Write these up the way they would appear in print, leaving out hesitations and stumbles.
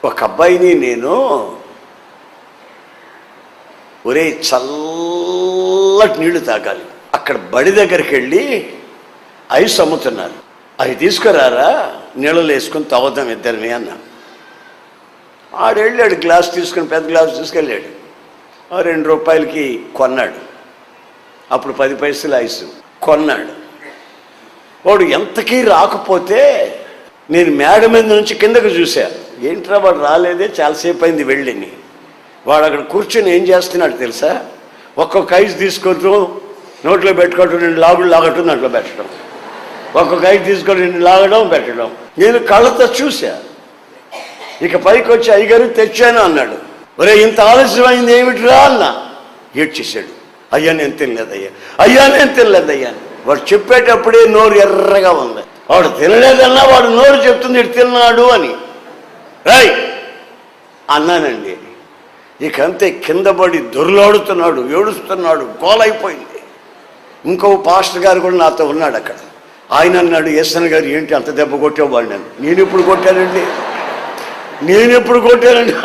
ఒక అబ్బాయిని నేను ఒరే చల్లటి నీళ్లు తాగాలి, అక్కడ బడి దగ్గరికి వెళ్ళి ఐస్ అమ్ముతున్నారు, అవి తీసుకురారా నీళ్ళలో వేసుకొని తాగుదాం ఇద్దరిని అన్నా. ఆడు వెళ్ళాడు, గ్లాస్ తీసుకుని పెద్ద గ్లాస్ తీసుకెళ్ళాడు. 2 రూపాయలకి కొన్నాడు. అప్పుడు 10 పైసలు ఐస్ కొన్నాడు. వాడు ఎంతకీ రాకపోతే నేను మేడ మీద నుంచి కిందకు చూశా. ఏంట్రా వాడు రాలేదే, చాలాసేపు అయింది వెళ్ళిని. వాడు అక్కడ కూర్చొని ఏం చేస్తున్నాడు తెలుసా? ఒక్కొక్క ఐస్ తీసుకుంటూ నోట్లో పెట్టుకోవటం, 2 లాగులు లాగటం, దాంట్లో పెట్టడం, ఒక్కొక్క ఐస్ తీసుకొని 2 లాగడం పెట్టడం. నేను కళ్ళతో చూశా. ఇక పైకి వచ్చి అయ్యగారు తెచ్చాను అన్నాడు. ఒరే ఇంత ఆలస్యమైంది ఏమిటిరా అన్నా. ఏడ్చేసాడు. అయ్యా నేను తినలేదయ్యా, అయ్యా నేను తినలేదయ్యా. వాడు చెప్పేటప్పుడే నోరు ఎర్రగా ఉంది. వాడు తినలేదన్నా వాడు నోరు చెప్తుంది ఇటు తిన్నాడు అని. రాయ్ అన్నానండి. ఇకంతే కింద పడి దొర్లాడుతున్నాడు, ఏడుస్తున్నాడు, గోలైపోయింది. ఇంకో పాస్టర్ గారు కూడా నాతో ఉన్నాడు అక్కడ. ఆయన అన్నాడు, ఎస్ఎన్ గారు ఏంటి అంత దెబ్బ కొట్టేవాడు నన్ను. నేను ఎప్పుడు కొట్టానండి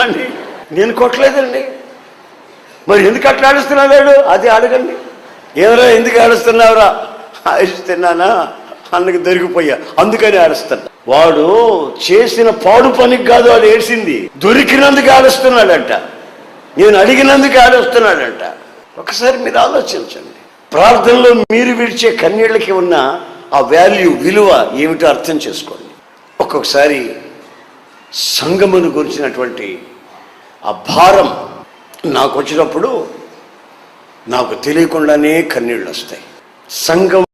అని. నేను కొట్టలేదండి. మరి ఎందుకు అట్లా ఆడుస్తున్నాడు అది అడగండి. ఏమరా ఎందుకు ఆడుస్తున్నావురా? ఆడిస్తున్నానా అన్నకి దొరికిపోయా, అందుకని ఆడుస్తున్నా. వాడు చేసిన పాడు పనికి కాదు వాడు ఏడ్చింది, దొరికినందుకు ఆడుస్తున్నాడంట, నేను అడిగినందుకు ఆడుస్తున్నాడంట. ఒకసారి మీరు ఆలోచించండి. ప్రార్థనలో మీరు విడిచే కన్నీళ్ళకి ఉన్న ఆ వాల్యూ, విలువ ఏమిటో అర్థం చేసుకోండి. ఒక్కొక్కసారి సంఘమును గురించినటువంటి ఆ భారం నాకు వచ్చినప్పుడు నాకు తెలియకుండానే కన్నీళ్ళు వస్తాయి. సంఘం